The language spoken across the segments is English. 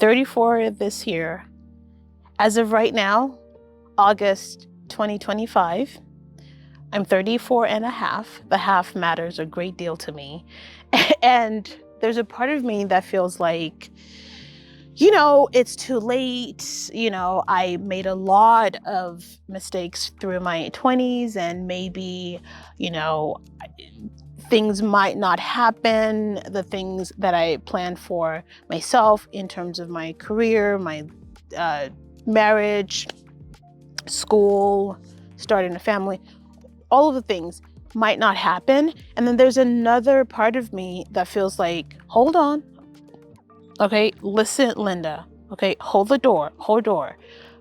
34 this year. As of right now, August 2025, I'm 34 and a half. The half matters a great deal to me. And there's a part of me that feels like, it's too late. I made a lot of mistakes through my 20s, and maybe, things might not happen, the things that I planned for myself in terms of my career, my marriage, school, starting a family, all of the things might not happen. And then there's another part of me that feels like, hold on. Okay, listen, Linda. Okay, hold the door.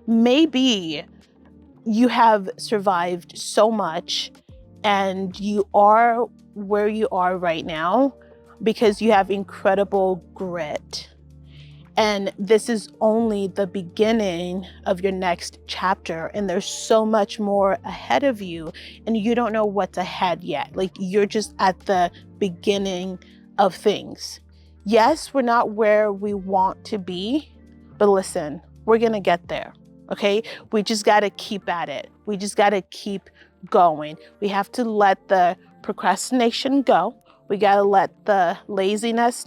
Maybe you have survived so much and you are where you are right now because you have incredible grit. And this is only the beginning of your next chapter. And there's so much more ahead of you. And you don't know what's ahead yet. Like, you're just at the beginning of things. Yes, we're not where we want to be, but listen, we're going to get there. Okay? We just got to keep at it. We just got to keep going. We have to let the procrastination go. We got to let the laziness.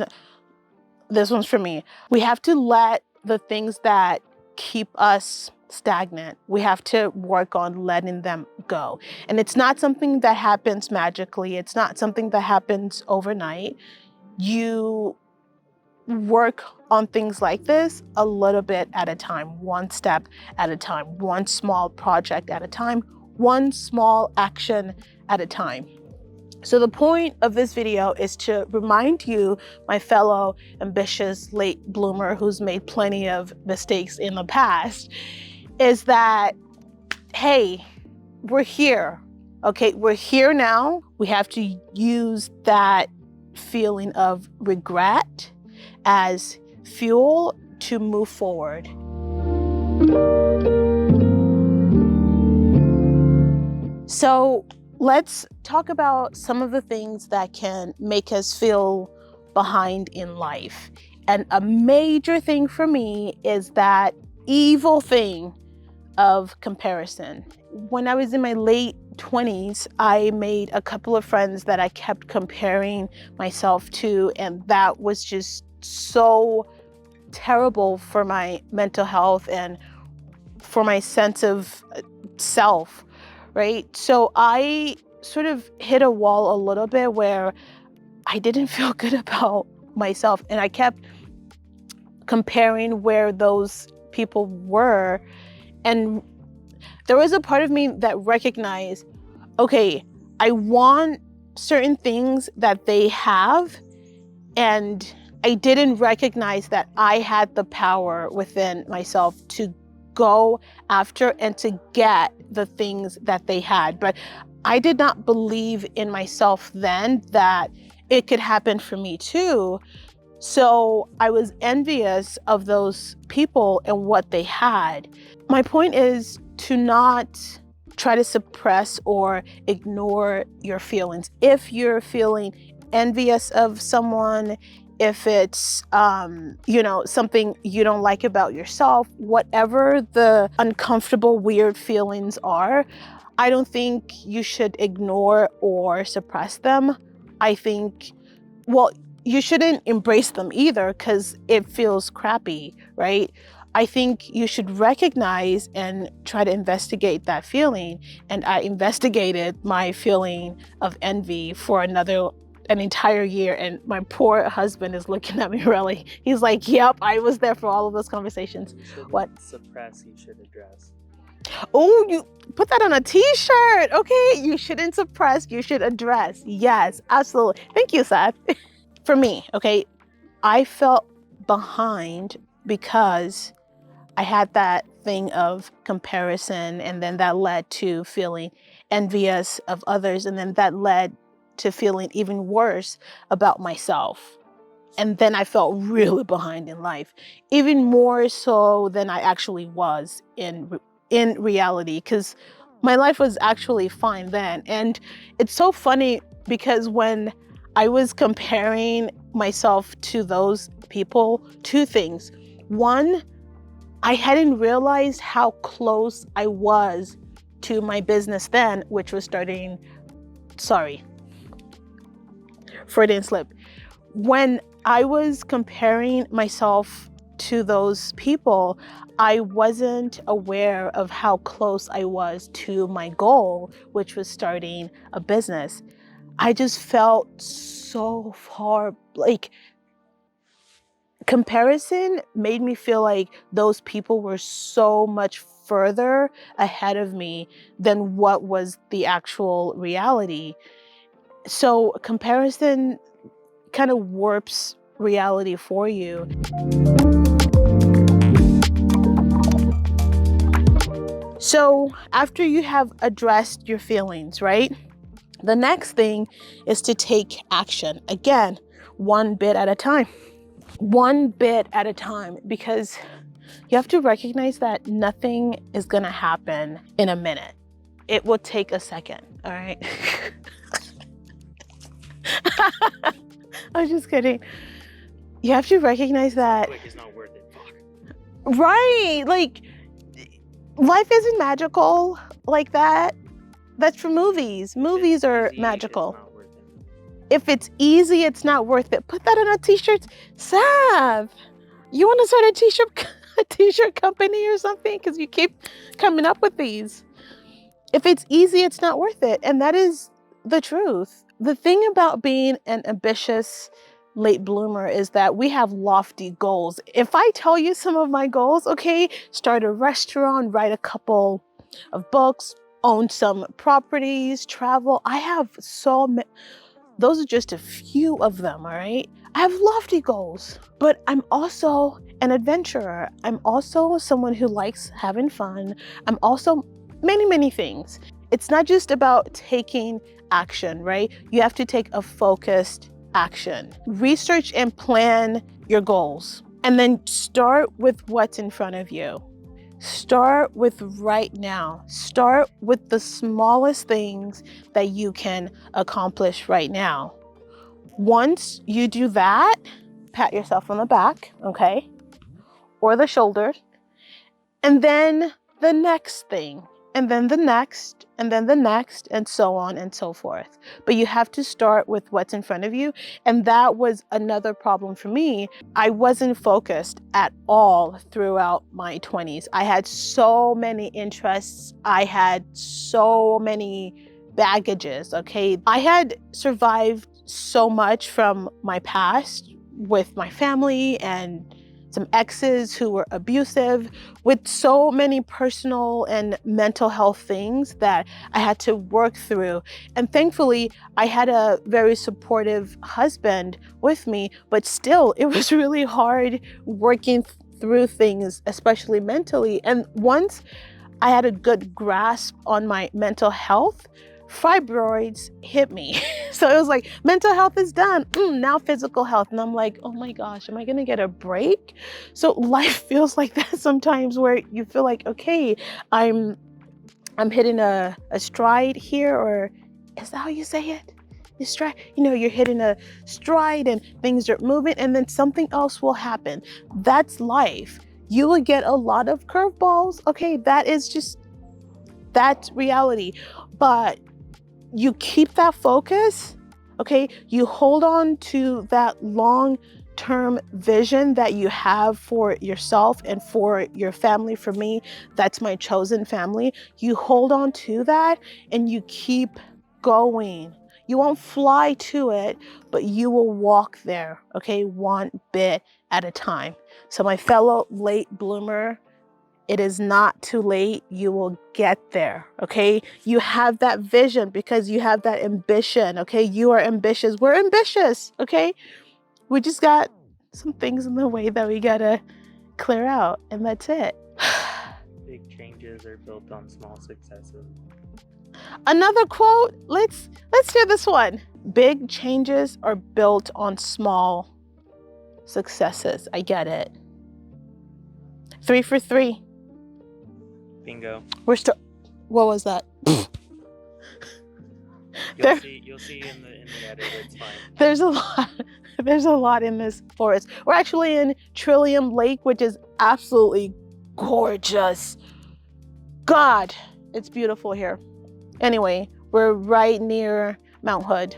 This one's for me. We have to let the things that keep us stagnant, we have to work on letting them go. And it's not something that happens magically. It's not something that happens overnight. You work on things like this a little bit at a time, one step at a time, one small project at a time, one small action at a time. So the point of this video is to remind you, my fellow ambitious late bloomer who's made plenty of mistakes in the past, is that, hey, we're here, okay? We're here now. We have to use that feeling of regret as fuel to move forward. So let's talk about some of the things that can make us feel behind in life. And a major thing for me is that evil thing of comparison. When I was in my late 20s, I made a couple of friends that I kept comparing myself to, and that was just so terrible for my mental health and for my sense of self. Right? So I sort of hit a wall a little bit where I didn't feel good about myself. And I kept comparing where those people were. And there was a part of me that recognized, okay, I want certain things that they have. And I didn't recognize that I had the power within myself to go after and to get the things that they had. But I did not believe in myself then that it could happen for me too. So I was envious of those people and what they had. My point is to not try to suppress or ignore your feelings. If you're feeling envious of someone, if it's, something you don't like about yourself, whatever the uncomfortable, weird feelings are, I don't think you should ignore or suppress them. I think, you shouldn't embrace them either because it feels crappy, right? I think you should recognize and try to investigate that feeling. And I investigated my feeling of envy for an entire year, and my poor husband is looking at me really. He's like, yep, I was there for all of those conversations. You shouldn't What? Suppress, you should address. Oh, you put that on a t-shirt. Okay, you shouldn't suppress, you should address. Yes, absolutely. Thank you, Seth. For me, okay, I felt behind because I had that thing of comparison, and then that led to feeling envious of others, and then that led to feeling even worse about myself. And then I felt really behind in life, even more so than I actually was in reality, because my life was actually fine then. And it's so funny because when I was comparing myself to those people, two things. One, I hadn't realized how close I was to my business then, which was starting, sorry, Freudian slip. When I was comparing myself to those people, I wasn't aware of how close I was to my goal, which was starting a business. I just felt so far, like, comparison made me feel like those people were so much further ahead of me than what was the actual reality. So comparison kind of warps reality for you. So after you have addressed your feelings, right? The next thing is to take action. Again, one bit at a time. One bit at a time, because you have to recognize that nothing is gonna happen in a minute. It will take a second, all right? I'm just kidding. You have to recognize that. Quick is not worth it. Fuck. Right, like, life isn't magical like that. That's for movies. Movies are Easy, magical. it's not worth it. If it's easy, it's not worth it. Put that on a t-shirt. Sav, you want to start a t-shirt company or something? Because you keep coming up with these. If it's easy, it's not worth it. And that is the truth. The thing about being an ambitious late bloomer is that we have lofty goals. If I tell you some of my goals, okay, start a restaurant, write a couple of books, own some properties, travel. I have so many. Those are just a few of them, all right? I have lofty goals, but I'm also an adventurer. I'm also someone who likes having fun. I'm also many, many things. It's not just about taking action, right? You have to take a focused action. Research and plan your goals, and then start with what's in front of you. Start with right now. Start with the smallest things that you can accomplish right now. Once you do that, pat yourself on the back, okay? Or the shoulders. And then the next thing, and then the next, and then the next, and so on and so forth. But you have to start with what's in front of you. And that was another problem for me. I wasn't focused at all throughout my 20s. I had so many interests. I had so many baggages, okay? I had survived so much from my past with my family and some exes who were abusive, with so many personal and mental health things that I had to work through. And thankfully, I had a very supportive husband with me, but still, it was really hard working through things, especially mentally. And once I had a good grasp on my mental health, fibroids hit me. So it was like, mental health is done. Now physical health. And I'm like, oh my gosh, am I gonna get a break? So life feels like that sometimes, where you feel like, okay, I'm hitting a stride here, or is that how you say it? You stride, you're hitting a stride and things are moving, and then something else will happen. That's life. You will get a lot of curveballs. Okay, that's reality. But you keep that focus, okay? You hold on to that long-term vision that you have for yourself and for your family. For me, that's my chosen family. You hold on to that and you keep going. You won't fly to it, but you will walk there, okay? One bit at a time. So my fellow late bloomer, it is not too late. You will get there, okay? You have that vision because you have that ambition, okay? You are ambitious. We're ambitious, okay? We just got some things in the way that we gotta clear out, and that's it. Big changes are built on small successes. Another quote, let's hear this one. Big changes are built on small successes. I get it. 3 for 3. Bingo. What was that? You'll see in the edit. It's fine. There's a lot. There's a lot in this forest. We're actually in Trillium Lake, which is absolutely gorgeous. God, it's beautiful here. Anyway, we're right near Mount Hood.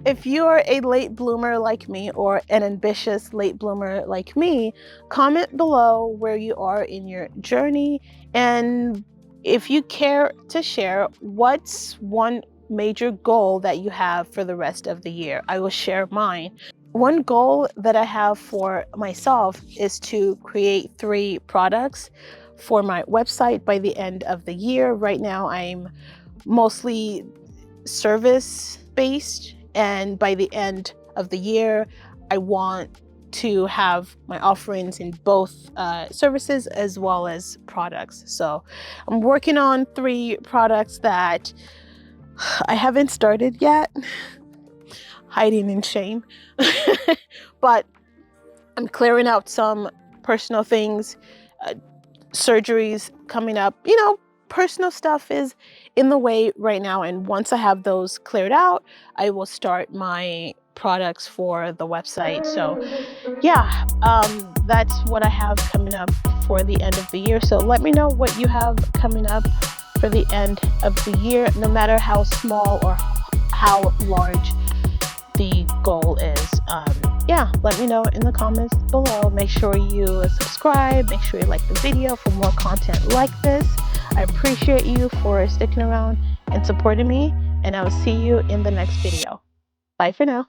If you're a late bloomer like me, or an ambitious late bloomer like me, comment below where you are in your journey, and if you care to share, what's one major goal that you have for the rest of the year. I will share mine. One goal that I have for myself is to create 3 products for my website by the end of the year. Right now, I'm mostly service-based, and by the end of the year, I want to have my offerings in both services as well as products. So I'm working on 3 products that I haven't started yet, hiding in shame, but I'm clearing out some personal things, surgeries coming up. You know, personal stuff is in the way right now, and once I have those cleared out, I will start my products for the website. So yeah, that's what I have coming up for the end of the year. So let me know what you have coming up for the end of the year, no matter how small or how large the goal is. Yeah, let me know in the comments below. Make sure you subscribe, make sure you like the video for more content like this. I appreciate you for sticking around and supporting me, and I will see you in the next video. Bye for now.